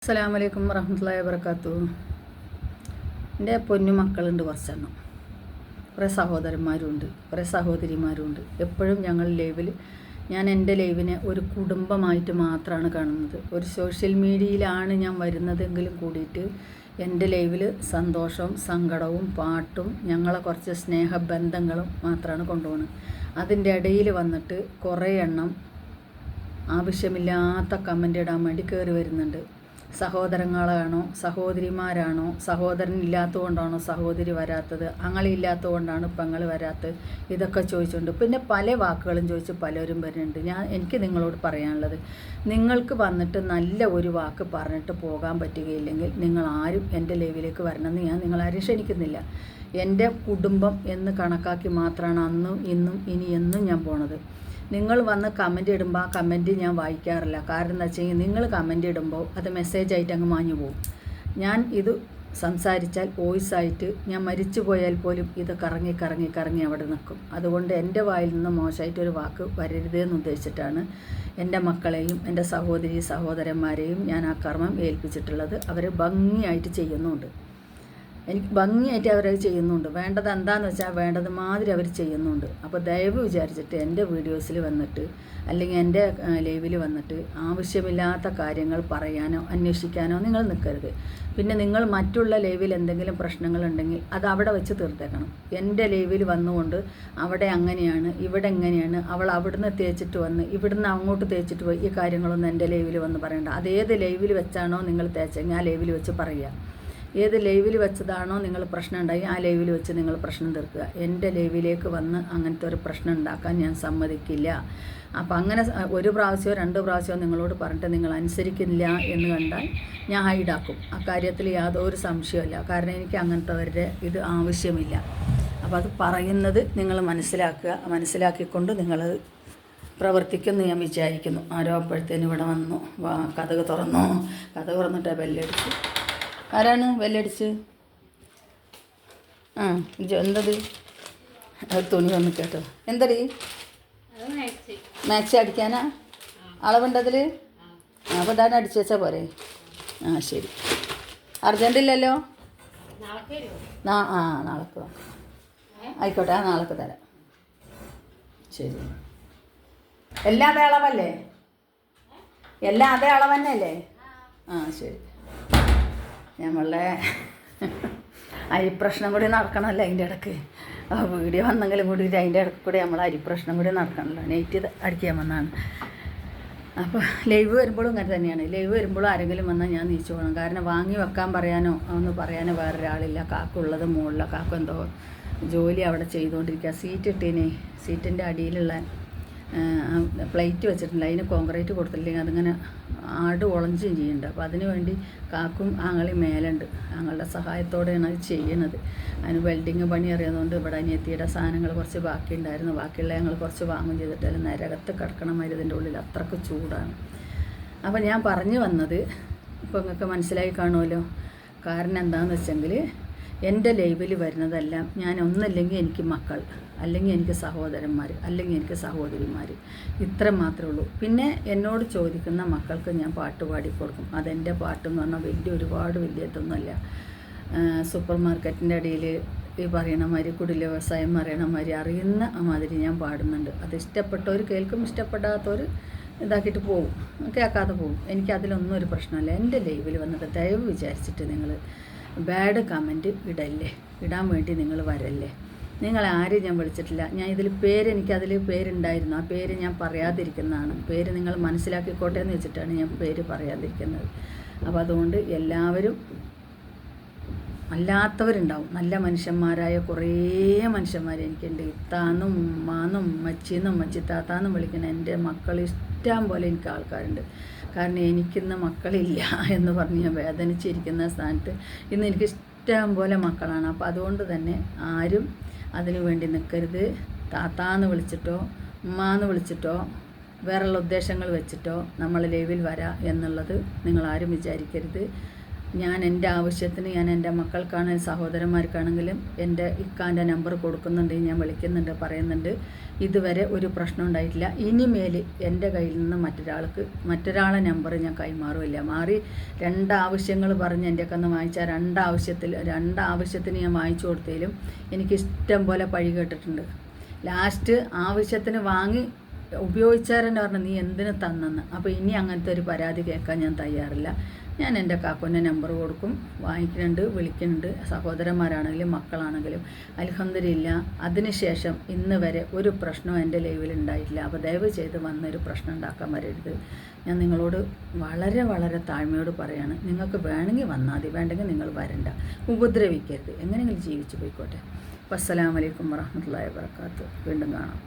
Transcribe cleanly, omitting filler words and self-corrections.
അസ്സലാമു അലൈക്കും വറഹ്മത്തുള്ളാഹി വബറകാതുഹു. എൻ്റെ പൊന്നു മക്കളുണ്ട് കുറച്ചെണ്ണം. കുറേ സഹോദരന്മാരുണ്ട്, കുറേ സഹോദരിമാരുണ്ട്. എപ്പോഴും ഞാൻ എൻ്റെ ലൈവിനെ ഒരു കുടുംബമായിട്ട് മാത്രമാണ് കാണുന്നത്. ഒരു സോഷ്യൽ മീഡിയയിലാണ് ഞാൻ വരുന്നതെങ്കിലും കൂടിയിട്ട് എൻ്റെ ലൈവിൽ സന്തോഷവും സങ്കടവും പാട്ടും ഞങ്ങളെ കുറച്ച് സ്നേഹബന്ധങ്ങളും മാത്രമാണ് കൊണ്ടുപോകുന്നത്. അതിൻ്റെ ഇടയിൽ വന്നിട്ട് കുറേ എണ്ണം ആവശ്യമില്ലാത്ത കമൻ്റ് ഇടാൻ വേണ്ടി കയറി വരുന്നുണ്ട്. സഹോദരങ്ങളാണോ സഹോദരിമാരാണോ, സഹോദരൻ ഇല്ലാത്തതുകൊണ്ടാണോ സഹോദരി വരാത്തത്, അങ്ങളില്ലാത്തതുകൊണ്ടാണ് പെങ്ങൾ വരാത്തത്, ഇതൊക്കെ ചോദിച്ചുകൊണ്ട് പിന്നെ പല വാക്കുകളും ചോദിച്ച് പലരും വരുന്നുണ്ട്. എനിക്ക് നിങ്ങളോട് പറയാനുള്ളത്, നിങ്ങൾക്ക് വന്നിട്ട് നല്ല ഒരു വാക്ക് പറഞ്ഞിട്ട് പോകാൻ പറ്റുകയില്ലെങ്കിൽ നിങ്ങൾ ആരും എൻ്റെ ലൈവിലേക്ക് വരണമെന്ന് ഞാൻ നിങ്ങളാരും ക്ഷണിക്കുന്നില്ല. എൻ്റെ കുടുംബം എന്ന് കണക്കാക്കി മാത്രമാണ് അന്നും ഇന്നും ഇനി എന്നും ഞാൻ പോണത്. നിങ്ങൾ വന്ന് കമൻറ്റ് ഇടുമ്പോൾ ആ കമൻറ്റ് ഞാൻ വായിക്കാറില്ല. കാരണം എന്താ വെച്ച് കഴിഞ്ഞാൽ നിങ്ങൾ കമൻറ്റ് ഇടുമ്പോൾ അത് മെസ്സേജായിട്ട് അങ്ങ് മാഞ്ഞു പോകും. ഞാൻ ഇത് സംസാരിച്ചാൽ വോയിസായിട്ട് ഞാൻ മരിച്ചു പോയാൽ പോലും ഇത് കറങ്ങി കറങ്ങി കറങ്ങി അവിടെ നിൽക്കും. അതുകൊണ്ട് എൻ്റെ വായിൽ നിന്ന് മോശമായിട്ടൊരു വാക്ക് വരരുതെന്ന് ഉദ്ദേശിച്ചിട്ടാണ് എൻ്റെ മക്കളെയും എൻ്റെ സഹോദരി സഹോദരന്മാരെയും ഞാൻ ആ കർമ്മം ഏൽപ്പിച്ചിട്ടുള്ളത്. അവർ ഭംഗിയായിട്ട് ചെയ്യുന്നുണ്ട്. എനിക്ക് ഭംഗിയായിട്ട് അവരത് ചെയ്യുന്നുണ്ട്. വേണ്ടത് എന്താണെന്ന് വെച്ചാൽ വേണ്ടത് മാതിരി അവർ ചെയ്യുന്നുണ്ട്. അപ്പോൾ ദയവ് വിചാരിച്ചിട്ട് എൻ്റെ വീഡിയോസിൽ വന്നിട്ട് അല്ലെങ്കിൽ എൻ്റെ ലൈവിൽ വന്നിട്ട് ആവശ്യമില്ലാത്ത കാര്യങ്ങൾ പറയാനോ അന്വേഷിക്കാനോ നിങ്ങൾ നിൽക്കരുത്. പിന്നെ നിങ്ങൾ മറ്റുള്ള ലൈവിൽ എന്തെങ്കിലും പ്രശ്നങ്ങളുണ്ടെങ്കിൽ അത് അവിടെ വെച്ച് തീർത്തേക്കണം. എൻ്റെ ലൈവിൽ വന്നുകൊണ്ട് അവിടെ അങ്ങനെയാണ് ഇവിടെ എങ്ങനെയാണ് അവൾ അവിടുന്ന് തേച്ചിട്ട് വന്ന് ഇവിടുന്ന് അങ്ങോട്ട് തേച്ചിട്ട് പോയി, ഈ കാര്യങ്ങളൊന്നും എൻ്റെ ലൈവിൽ വന്ന് പറയണ്ട. അതേത് ലൈവിൽ വെച്ചാണോ നിങ്ങൾ തേച്ചെങ്കിൽ ആ ലൈവിൽ വെച്ച് പറയുക. ഏത് ലൈവിൽ വെച്ചതാണോ നിങ്ങൾ പ്രശ്നം ഉണ്ടായി ആ ലൈവിൽ വെച്ച് നിങ്ങൾ പ്രശ്നം തീർക്കുക. എൻ്റെ ലൈവിലേക്ക് വന്ന് അങ്ങനത്തെ ഒരു പ്രശ്നം ഉണ്ടാക്കാൻ ഞാൻ സമ്മതിക്കില്ല. അപ്പം അങ്ങനെ ഒരു പ്രാവശ്യമോ രണ്ട് പ്രാവശ്യമോ നിങ്ങളോട് പറഞ്ഞിട്ട് നിങ്ങൾ അനുസരിക്കില്ല എന്ന് കണ്ടാൽ ഞാൻ ഹൈഡാക്കും. ആ കാര്യത്തിൽ യാതൊരു സംശയമില്ല. കാരണം എനിക്ക് അങ്ങനത്തെ ഇത് ആവശ്യമില്ല. അപ്പോൾ അത് പറയുന്നത് നിങ്ങൾ മനസ്സിലാക്കിക്കൊണ്ട് നിങ്ങൾ പ്രവർത്തിക്കുമെന്ന് ഞാൻ വിചാരിക്കുന്നു. ആരോ അപ്പോഴത്തേനും ഇവിടെ വന്നു, കതക് തുറന്നിട്ട് ബെല്ലടിച്ചു. ആരാണ് ബെല്ലടിച്ച്? എന്തത്? അത് തുണി വന്ന് കേട്ടോ. എന്തടി മാക്സി അടിക്കാനാ? അളവുണ്ടതിൽ? അപ്പോൾ ഞാൻ അടിച്ചു വെച്ചാൽ പോരെ? ശരി. അർജൻറ്റില്ലല്ലോ? നാളേക്ക് നോക്കാം. ആയിക്കോട്ടെ, നാളേക്ക് തരാം. ശരി. എല്ലാം അതേ അളവല്ലേ? എല്ലാം അതേ അളവ് തന്നെയല്ലേ? ശരി. നമ്മളുടെ അരിപ്രശ്നം കൂടി നടക്കണമല്ലോ അതിൻ്റെ ഇടയ്ക്ക്. വീഡിയോ വന്നെങ്കിലും കൂടി അതിൻ്റെ ഇടയ്ക്ക് കൂടി നമ്മൾ അരിപ്രശ്നം കൂടി നടക്കണമല്ലോ. നെറ്റ് അടിക്കാൻ വന്നതാണ്. അപ്പോൾ ലൈവ് വരുമ്പോഴും ഇങ്ങനെ തന്നെയാണ്. ലൈവ് വരുമ്പോഴും ആരെങ്കിലും വന്നാൽ ഞാൻ നീച്ചു പോകണം. കാരണം വാങ്ങി വെക്കാൻ പറയാനോ ഒന്ന് പറയാനോ വേറൊരാളില്ല. കാക്കുള്ളത് മുകളിലെ കാക്ക എന്തോ ജോലി അവിടെ ചെയ്തുകൊണ്ടിരിക്കുക. സീറ്റിൻ്റെ അടിയിലുള്ള പ്ലേറ്റ് വെച്ചിട്ടുണ്ട്. അതിന് കോൺക്രീറ്റ് കൊടുത്തില്ലെങ്കിൽ അതിങ്ങനെ ആട് ഒളഞ്ചും ചെയ്യുന്നുണ്ട്. അപ്പോൾ അതിന് വേണ്ടി കാക്കും ആങ്ങളി മേലുണ്ട്. ആങ്ങളുടെ സഹായത്തോടെയാണ് അത് ചെയ്യണത്. അതിന് വെൽഡിങ് പണി അറിയാവുന്നതുകൊണ്ട് ഇവിടെ അനിയത്തിയുടെ സാധനങ്ങൾ കുറച്ച് ബാക്കിയുണ്ടായിരുന്നു. ബാക്കിയുള്ള ഞങ്ങൾ കുറച്ച് വാങ്ങും ചെയ്തിട്ടാലും നരകത്ത് കിടക്കണം മരുതിൻ്റെ ഉള്ളിൽ അത്രയ്ക്ക് ചൂടാണ്. അപ്പോൾ ഞാൻ പറഞ്ഞു വന്നത് ഇപ്പോൾ നിങ്ങൾക്ക് മനസ്സിലായി കാണുമല്ലോ. കാരണം എന്താണെന്ന് വെച്ചെങ്കിൽ എൻ്റെ ലൈവിൽ വരുന്നതെല്ലാം ഞാൻ ഒന്നല്ലെങ്കിൽ എനിക്ക് മക്കൾ, അല്ലെങ്കിൽ എനിക്ക് സഹോദരന്മാർ, അല്ലെങ്കിൽ എനിക്ക് സഹോദരിമാർ, ഇത്ര മാത്രമേ ഉള്ളൂ. പിന്നെ എന്നോട് ചോദിക്കുന്ന മക്കൾക്ക് ഞാൻ പാട്ട് പാടിക്കൊടുക്കും. അതെൻ്റെ പാട്ടെന്ന് പറഞ്ഞാൽ ഒരുപാട് വലിയതൊന്നുമല്ല. സൂപ്പർ മാർക്കറ്റിൻ്റെ ഇടയിൽ ഈ പറയണ മാതിരി കുടില വ്യവസായം പറയണ മാതിരി അറിയുന്ന മാതിരി ഞാൻ പാടുന്നുണ്ട്. അത് ഇഷ്ടപ്പെട്ടവർ കേൾക്കും, ഇഷ്ടപ്പെടാത്തവർ ഇതാക്കിയിട്ട് പോവും, കേൾക്കാതെ പോവും. എനിക്കതിലൊന്നും ഒരു പ്രശ്നമല്ല. എൻ്റെ ലൈവിൽ വന്നിട്ട് ദയവ് വിചാരിച്ചിട്ട് നിങ്ങൾ ബാഡ് കമൻറ്റ് ഇടാൻ വേണ്ടി നിങ്ങൾ വരല്ലേ. നിങ്ങൾ ആരും ഞാൻ വിളിച്ചിട്ടില്ല. ഞാൻ ഇതിൽ എനിക്കതിൽ പേരുണ്ടായിരുന്നു. ആ പേര് ഞാൻ പറയാതിരിക്കുന്നതാണ്. പേര് നിങ്ങൾ മനസ്സിലാക്കിക്കോട്ടെ എന്ന് വെച്ചിട്ടാണ് ഞാൻ പേര് പറയാതിരിക്കുന്നത്. അപ്പോൾ അതുകൊണ്ട് എല്ലാവരും അല്ലാത്തവരുണ്ടാവും. നല്ല മനുഷ്യന്മാരായ കുറേ മനുഷ്യന്മാർ എനിക്കുണ്ട്. ഇത്താന്നും ഉമ്മാന്നും ഉമ്മച്ചിന്നും ഉമ്മച്ചിത്താത്താന്നും വിളിക്കുന്ന എൻ്റെ മക്കൾ ഇഷ്ടം പോലെ എനിക്ക് ആൾക്കാരുണ്ട്. കാരണം എനിക്കിന്ന് മക്കളില്ല എന്ന് പറഞ്ഞ് ഞാൻ വേദനിച്ചിരിക്കുന്ന സ്ഥാനത്ത് ഇന്ന് എനിക്ക് ഇഷ്ടം പോലെ മക്കളാണ്. അപ്പോൾ അതുകൊണ്ട് തന്നെ ആരും അതിനു വേണ്ടി നിൽക്കരുത്. താത്താന്ന് വിളിച്ചിട്ടോ ഉമ്മാന്ന് വിളിച്ചിട്ടോ വേറെയുള്ള ഉദ്ദേശങ്ങൾ വെച്ചിട്ടോ നമ്മൾ ലൈവിൽ വരാം എന്നുള്ളത് നിങ്ങളാരും വിചാരിക്കരുത്. ഞാൻ എൻ്റെ ആവശ്യത്തിന് ഞാൻ എൻ്റെ മക്കൾക്കാണെങ്കിലും സഹോദരന്മാർക്കാണെങ്കിലും എൻ്റെ ഇക്കാൻ്റെ നമ്പർ കൊടുക്കുന്നുണ്ട്, ഞാൻ വിളിക്കുന്നുണ്ട്, പറയുന്നുണ്ട്. ഇതുവരെ ഒരു പ്രശ്നം ഉണ്ടായിട്ടില്ല. ഇനിമേൽ എൻ്റെ കയ്യിൽ നിന്ന് മറ്റൊരാളെ നമ്പർ ഞാൻ കൈമാറുമില്ല. മാറി രണ്ടാവശ്യങ്ങൾ പറഞ്ഞ് എൻ്റെ കന്ന് വാങ്ങിച്ചാൽ രണ്ടാവശ്യത്തിന് ഞാൻ വാങ്ങിച്ചു കൊടുത്തതിലും എനിക്ക് ഇഷ്ടം പോലെ പഴി കേട്ടിട്ടുണ്ട്. ലാസ്റ്റ് ആവശ്യത്തിന് വാങ്ങി ഉപയോഗിച്ചാരെന്നെ പറഞ്ഞു നീ എന്തിനു തന്നെന്ന്. അപ്പോൾ ഇനി അങ്ങനത്തെ ഒരു പരാതി കേൾക്കാൻ ഞാൻ തയ്യാറില്ല. ഞാൻ എൻ്റെ കാക്കുവിൻ്റെ നമ്പർ കൊടുക്കും, വാങ്ങിക്കുന്നുണ്ട്, വിളിക്കുന്നുണ്ട്. സഹോദരന്മാരാണെങ്കിലും മക്കളാണെങ്കിലും അൽഹംദുലില്ലാ അതിനുശേഷം ഇന്ന് വരെ ഒരു പ്രശ്നവും എൻ്റെ ലൈവിൽ ഉണ്ടായിട്ടില്ല. അപ്പോൾ ദയവ് ചെയ്ത് വന്നൊരു പ്രശ്നം ഉണ്ടാക്കാൻ വരരുത്. ഞാൻ നിങ്ങളോട് വളരെ വളരെ താഴ്മയോട് പറയാണ്. നിങ്ങൾക്ക് വേണമെങ്കിൽ വന്നാൽ മതി, വേണ്ടെങ്കിൽ നിങ്ങൾ വരണ്ട, ഉപദ്രവിക്കരുത്, എങ്ങനെയെങ്കിലും ജീവിച്ചു പോയിക്കോട്ടെ. അസ്സലാമു അലൈക്കും വറഹ്മത്തുള്ളാഹി വബറകാതുഹു. വീണ്ടും കാണാം.